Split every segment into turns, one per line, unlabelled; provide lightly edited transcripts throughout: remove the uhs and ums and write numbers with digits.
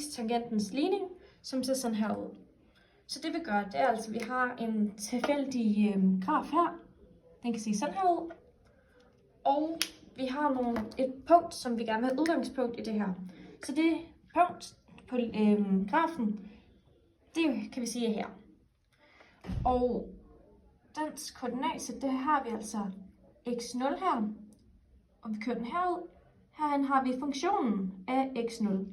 vis tangentens ligning, som ser sådan her ud. Så det vi gør, det er altså, at vi har en tilfældig graf her. Den kan se sådan her ud. Og vi har et punkt, som vi gerne vil have udgangspunkt i det her. Så det punkt på grafen, det kan vi sige er her. Og dens koordinatsæt, det har vi altså x0 her. Og vi kører den herud. Herhen har vi funktionen af x0.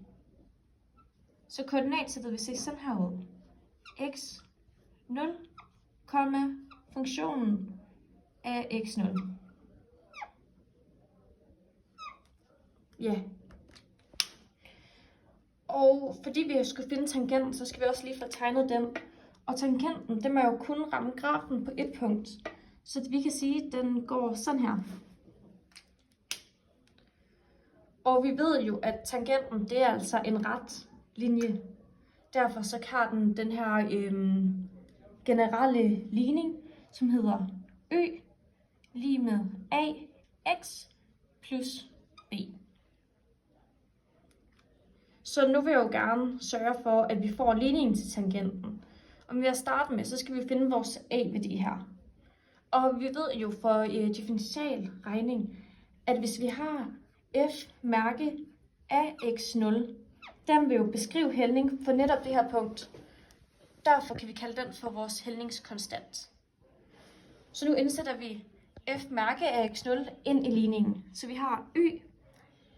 Så koordinatsættet vil se sådan her ud. x0, funktionen af x0. Ja. Og fordi vi skulle finde tangenten, så skal vi også lige få tegnet den. Og tangenten, det må jo kun ramme grafen på et punkt. Så vi kan sige, at den går sådan her. Og vi ved jo, at tangenten, det er altså en ret linje. Derfor så har den her generelle ligning, som hedder ø lige med ax plus b. Så nu vil jeg jo gerne sørge for, at vi får ligningen til tangenten. Og ved at starte med, så skal vi finde vores a-værdi her. Og vi ved jo for differential regning, at hvis vi har f-mærke af x0, den vil jo beskrive hældning for netop det her punkt. Derfor kan vi kalde den for vores hældningskonstant. Så nu indsætter vi f-mærke af x0 ind i ligningen. Så vi har y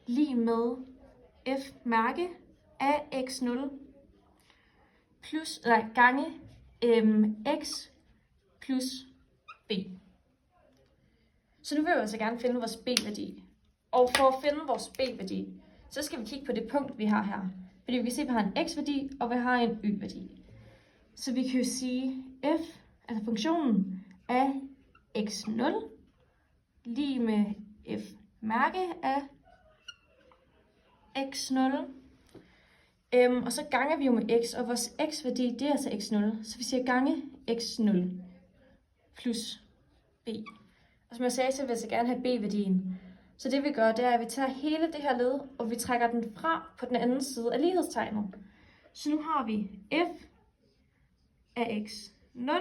lige med f-mærke af x0 plus, gange x plus b. Så nu vil vi altså gerne finde vores b-værdi. Og for at finde vores b-værdi, så skal vi kigge på det punkt, vi har her. Fordi vi kan se, at vi har en x-værdi, og vi har en y-værdi. Så vi kan jo sige f, altså funktionen af x0, lige med f-mærke af x0. Og så ganger vi jo med x, og vores x-værdi, det er altså x0. Så vi siger gange x0 plus b. Og som jeg sagde, så vil jeg så gerne have b-værdien. Så det vi gør, det er, at vi tager hele det her led, og vi trækker den fra på den anden side af lighedstegnet. Så nu har vi f af x0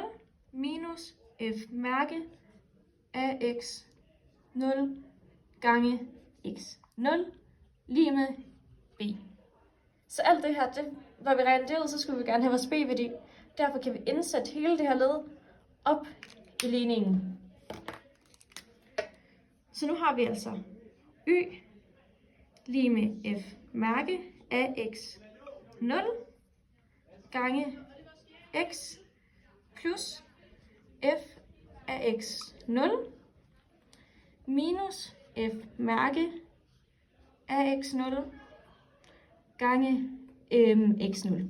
minus f-mærke af x0 gange x0 lige med b. Så alt det her, når vi regner det ud, så skulle vi gerne have vores b-værdi. Derfor kan vi indsætte hele det her led op i ligningen. Så nu har vi altså y lige med f-mærke af x0 gange x plus f af x0 minus f-mærke af x0 gange x0.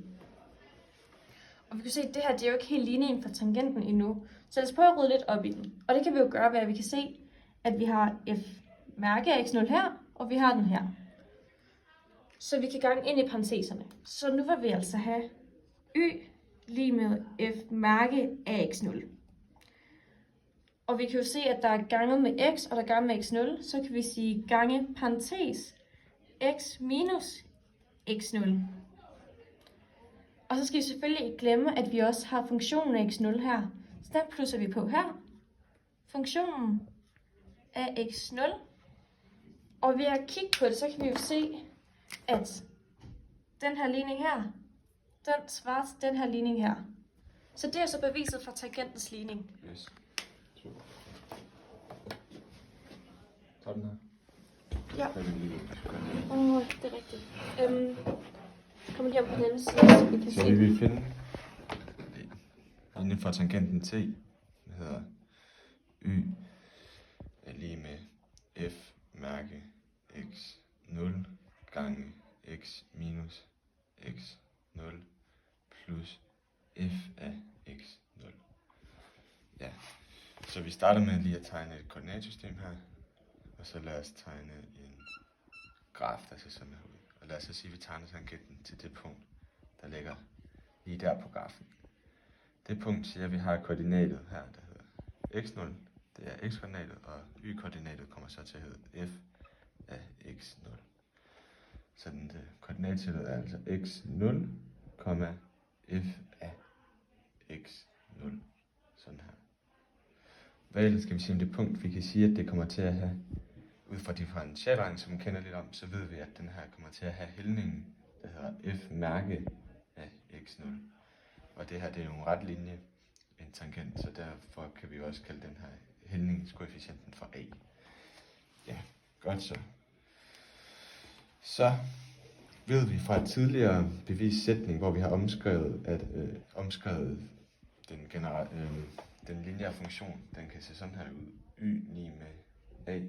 Og vi kan se, at det her det er jo ikke helt ligningen for tangenten endnu. Så lad os prøve at rydde lidt op i den. Og det kan vi jo gøre ved, at vi kan se, at vi har f-mærke af x0 her, og vi har den her. Så vi kan gange ind i parenteserne. Så nu vil vi altså have y lige med f-mærke af x0. Og vi kan jo se, at der er ganget med x, og der er ganget med x0. Så kan vi sige gange parentes x minus x0. Og så skal vi selvfølgelig ikke glemme, at vi også har funktionen af x0 her. Så den plusser vi på her. Funktionen af x0. Og ved at kigge på det, så kan vi jo se, at den her ligning her, den svarer til den her ligning her. Så det er så beviset for tangentens ligning.
Yes. Super. Tager den her?
Ja.
Det
Det er rigtigt. Kommer lige om på den anden side, så vi kan
så
se.
vi vil finde linjen for tangenten t, den hedder y er lige med f mærke x0 gange x minus x0 plus f af x0. Ja, så vi starter med lige at tegne et koordinatsystem her, og så lad os tegne en graf, der ser sådan her ud. Og lad os så sige, at vi tegner tangenten til det punkt, der ligger lige der på grafen. Det punkt siger, at vi har koordinatet her, der hedder x0. Det er x-koordinatet, og y-koordinatet kommer så til at hedde f af x0. Så den koordinatsættet er altså x0, f af x0. Sådan her. Hvad ellers skal vi sige om det punkt? Vi kan sige, at det kommer til at have, ud fra differentialregning, som man kender lidt om, så ved vi, at den her kommer til at have hældningen, der hedder f mærke af x0. Og det her, det er jo en ret linje, en tangent, så derfor kan vi også kalde den her hældningskoefficienten for a. Ja, godt så. Så ved vi fra et tidligere bevist sætning, hvor vi har omskrevet den lineære funktion, den kan se sådan her ud. Y lige med a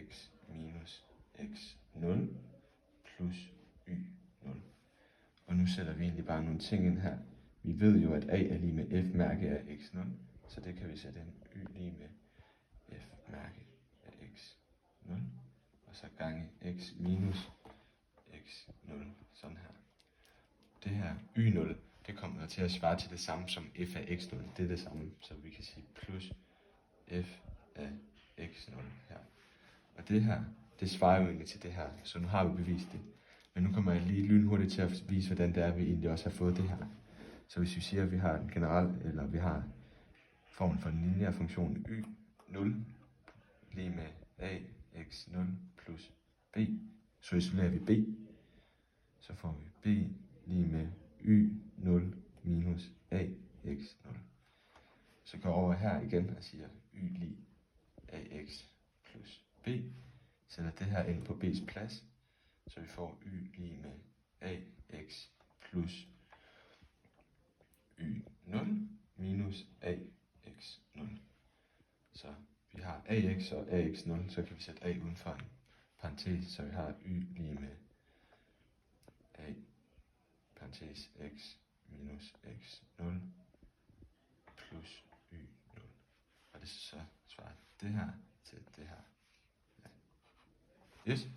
x minus x0 plus y0. Og nu sætter vi egentlig bare nogle ting ind her. Vi ved jo, at a er lige med f mærke af x0, så det kan vi sætte ind. Y lige med f mærke af x0, og så gange x minus x0, sådan her. Det her y0, det kommer til at svare til det samme som f af x0. Det er det samme, så vi kan sige plus f af x0 her. Og det her, det svarer jo egentlig til det her, så nu har vi bevist det. Men nu kommer jeg lige lynhurtigt til at vise, hvordan det er, vi egentlig også har fået det her. Så hvis vi siger, at vi har en generel, eller vi har formen for den lineære funktion y0 lige med a x0 plus b, så isolerer vi b, så får vi b lige med y0 minus ax0. Så går jeg over her igen og siger y lige ax plus b, sætter det her ind på b's plads, så vi får y lige med ax plus y0 minus ax0. Så vi har ax og ax0, så kan vi sætte a uden for en parentes, så vi har y lige med a parentes x minus x0 plus y0. Og det så svarer det her til det her. Ja. Yes.